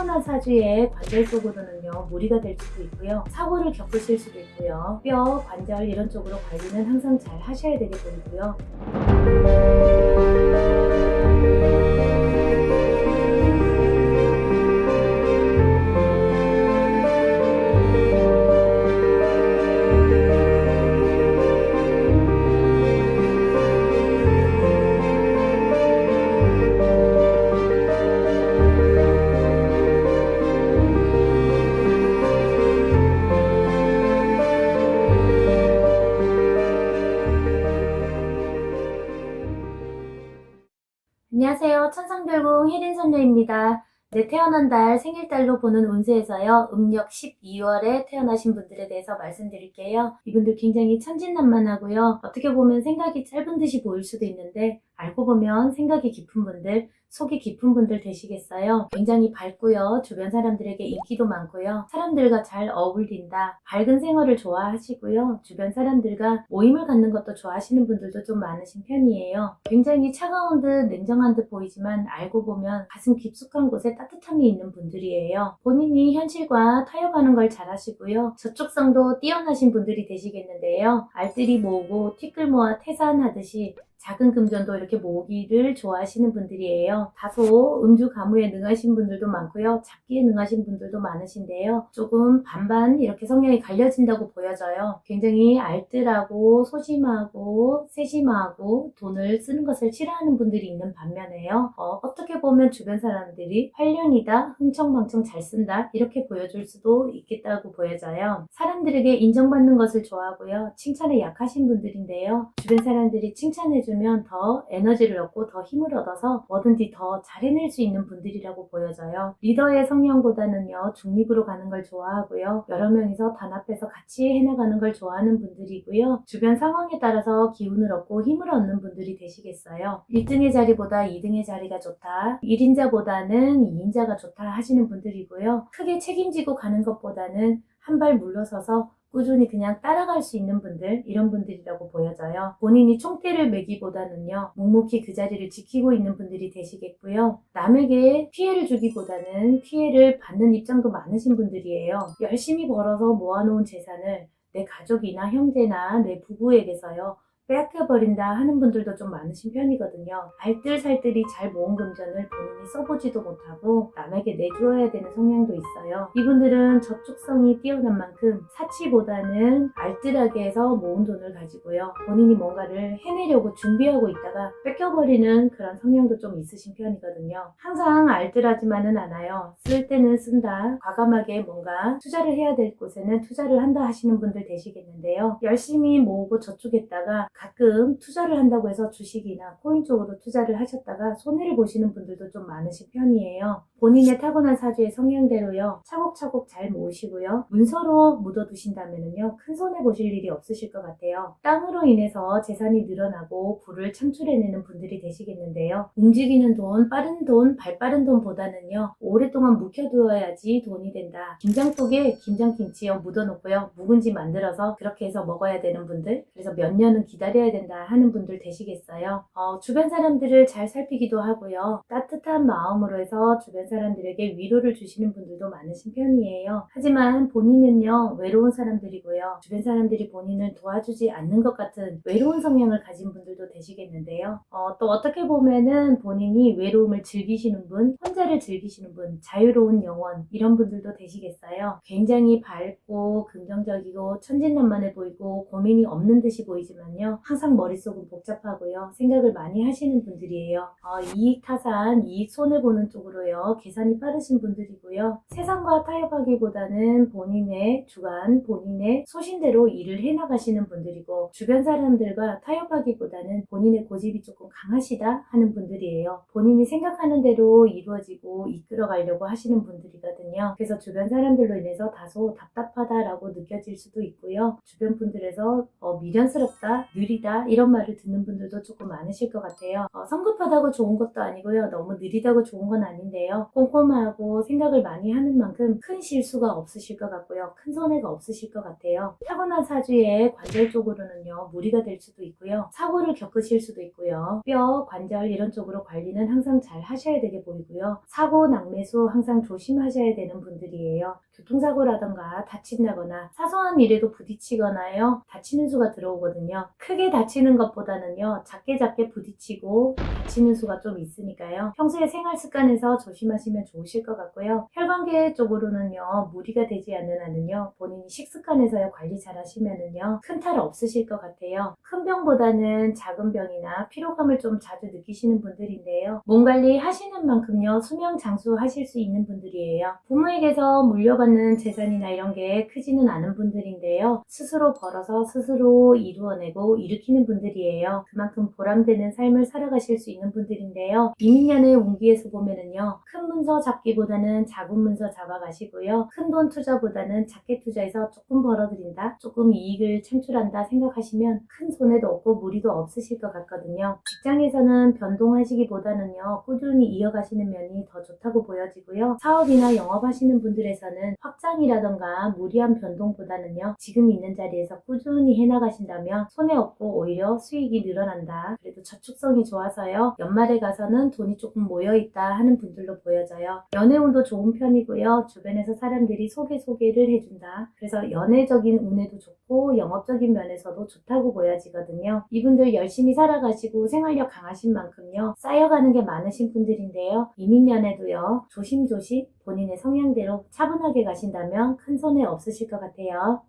태어난 사주에 관절 쪽으로는요 무리가 될 수도 있고요, 사고를 겪으실 수도 있고요, 뼈, 관절 이런 쪽으로 관리는 항상 잘 하셔야 되게 보이고요. 안녕하세요. 천상별궁 혜린선녀입니다. 네, 태어난 달 생일달로 보는 운세에서요, 음력 12월에 태어나신 분들에 대해서 말씀드릴게요. 이분들 굉장히 천진난만하고요, 어떻게 보면 생각이 짧은 듯이 보일 수도 있는데 알고 보면 생각이 깊은 분들, 속이 깊은 분들 되시겠어요. 굉장히 밝고요, 주변 사람들에게 인기도 많고요, 사람들과 잘 어울린다, 밝은 생활을 좋아하시고요, 주변 사람들과 모임을 갖는 것도 좋아하시는 분들도 좀 많으신 편이에요. 굉장히 차가운 듯 냉정한 듯 보이지만 알고 보면 가슴 깊숙한 곳에 따뜻함이 있는 분들이에요. 본인이 현실과 타협하는 걸 잘하시고요, 저촉성도 뛰어나신 분들이 되시겠는데요. 알뜰히 모으고 티끌 모아 태산하듯이 작은 금전도 이렇게 모으기를 좋아하시는 분들이에요. 다소 음주 가무에 능하신 분들도 많고요, 잡기에 능하신 분들도 많으신데요, 조금 반반 이렇게 성향이 갈려진다고 보여져요. 굉장히 알뜰하고 소심하고 세심하고 돈을 쓰는 것을 싫어하는 분들이 있는 반면에요, 어떻게 보면 주변 사람들이 활륜이다, 흥청망청 잘 쓴다 이렇게 보여줄 수도 있겠다고 보여져요. 사람들에게 인정받는 것을 좋아하고요, 칭찬에 약하신 분들인데요, 주변 사람들이 칭찬해주면 더 에너지를 얻고 더 힘을 얻어서 뭐든지 더 잘 해낼 수 있는 분들이라고 보여져요. 리더의 성향보다는요 중립으로 가는 걸 좋아하고요, 여러 명이서 단합해서 같이 해나가는 걸 좋아하는 분들이고요, 주변 상황에 따라서 기운을 얻고 힘을 얻는 분들이 되시겠어요. 1등의 자리보다 2등의 자리가 좋다, 1인자보다는 2인자가 좋다 하시는 분들이고요, 크게 책임지고 가는 것보다는 한 발 물러서서 꾸준히 그냥 따라갈 수 있는 분들, 이런 분들이라고 보여져요. 본인이 총대를 매기보다는요 묵묵히 그 자리를 지키고 있는 분들이 되시겠고요, 남에게 피해를 주기보다는 피해를 받는 입장도 많으신 분들이에요. 열심히 벌어서 모아놓은 재산을 내 가족이나 형제나 내 부부에게서요 빼앗겨버린다 하는 분들도 좀 많으신 편이거든요. 알뜰살뜰히 잘 모은 금전을 본인이 써보지도 못하고 남에게 내주어야 되는 성향도 있어요. 이분들은 저축성이 뛰어난 만큼 사치보다는 알뜰하게 해서 모은 돈을 가지고요, 본인이 뭔가를 해내려고 준비하고 있다가 뺏겨버리는 그런 성향도 좀 있으신 편이거든요. 항상 알뜰하지만은 않아요. 쓸 때는 쓴다, 과감하게 뭔가 투자를 해야 될 곳에는 투자를 한다 하시는 분들 되시겠는데요, 열심히 모으고 저축했다가 가끔 투자를 한다고 해서 주식이나 코인 쪽으로 투자를 하셨다가 손해를 보시는 분들도 좀 많으신 편이에요. 본인의 타고난 사주의 성향대로요 차곡차곡 잘 모으시고요, 문서로 묻어두신다면요 큰 손해 보실 일이 없으실 것 같아요. 땅으로 인해서 재산이 늘어나고 부를 창출해내는 분들이 되시겠는데요, 움직이는 돈, 빠른 돈, 발빠른 돈보다는요 오랫동안 묵혀두어야지 돈이 된다, 김장독에 김장김치요 묻어놓고요 묵은지 만들어서 그렇게 해서 먹어야 되는 분들, 그래서 몇 년은 기다려야 된다 하는 분들 되시겠어요. 주변 사람들을 잘 살피기도 하고요, 따뜻한 마음으로 해서 주변 사람들에게 위로를 주시는 분들도 많으신 편이에요. 하지만 본인은요 외로운 사람들이고요, 주변 사람들이 본인을 도와주지 않는 것 같은 외로운 성향을 가진 분들도 되시겠는데요, 또 어떻게 보면은 본인이 외로움을 즐기시는 분, 혼자를 즐기시는 분, 자유로운 영혼, 이런 분들도 되시겠어요. 굉장히 밝고 긍정적이고 천진난만해 보이고 고민이 없는 듯이 보이지만요 항상 머릿속은 복잡하고요, 생각을 많이 하시는 분들이에요. 이익 타산, 이익 손해보는 쪽으로요 계산이 빠르신 분들이고요, 세상과 타협하기보다는 본인의 주관, 본인의 소신대로 일을 해나가시는 분들이고, 주변 사람들과 타협하기보다는 본인의 고집이 조금 강하시다 하는 분들이에요. 본인이 생각하는 대로 이루어지고 이끌어가려고 하시는 분들이거든요. 그래서 주변 사람들로 인해서 다소 답답하다라고 느껴질 수도 있고요, 주변 분들에서 미련스럽다, 느려 느리다 이런 말을 듣는 분들도 조금 많으실 것 같아요. 성급하다고 좋은 것도 아니고요. 너무 느리다고 좋은 건 아닌데요. 꼼꼼하고 생각을 많이 하는 만큼 큰 실수가 없으실 것 같고요. 큰 손해가 없으실 것 같아요. 타고난 사주에 관절 쪽으로는요. 무리가 될 수도 있고요. 사고를 겪으실 수도 있고요. 뼈, 관절 이런 쪽으로 관리는 항상 잘 하셔야 되게 보이고요. 사고, 낙매수 항상 조심하셔야 되는 분들이에요. 교통사고라던가 다친다거나 사소한 일에도 부딪히거나요. 다치는 수가 들어오거든요. 크게 다치는 것보다는요. 작게 부딪히고 다치는 수가 좀 있으니까요. 평소에 생활 습관에서 조심하시면 좋으실 것 같고요. 혈관계 쪽으로는요. 무리가 되지 않는 한은요. 본인이 식습관에서요. 관리 잘 하시면은요. 큰 탈 없으실 것 같아요. 큰 병보다는 작은 병이나 피로감을 좀 자주 느끼시는 분들인데요. 몸 관리 하시는 만큼요. 수명 장수하실 수 있는 분들이에요. 부모에게서 물려받는 재산이나 이런 게 크지는 않은 분들인데요. 스스로 벌어서 스스로 이루어내고 일으키는 분들이에요. 그만큼 보람되는 삶을 살아가실 수 있는 분들인데요. 이민년의 운기에서 보면은요. 큰 문서 잡기보다는 작은 문서 잡아가시고요. 큰 돈 투자보다는 작게 투자해서 조금 벌어들인다, 조금 이익을 창출한다 생각하시면 큰 손해도 없고 무리도 없으실 것 같거든요. 직장에서는 변동하시기보다는요. 꾸준히 이어가시는 면이 더 좋다고 보여지고요. 사업이나 영업하시는 분들에서는 확장이라던가 무리한 변동보다는요. 지금 있는 자리에서 꾸준히 해나가신다면 손해 없고 오히려 수익이 늘어난다. 그래도 저축성이 좋아서요. 연말에 가서는 돈이 조금 모여있다 하는 분들로 보여져요. 연애운도 좋은 편이고요. 주변에서 사람들이 소개를 해준다. 그래서 연애적인 운에도 좋고 영업적인 면에서도 좋다고 보여지거든요. 이분들 열심히 살아가시고 생활력 강하신 만큼요. 쌓여가는 게 많으신 분들인데요. 이민년에도요. 조심조심 본인의 성향대로 차분하게 가신다면 큰 손해 없으실 것 같아요.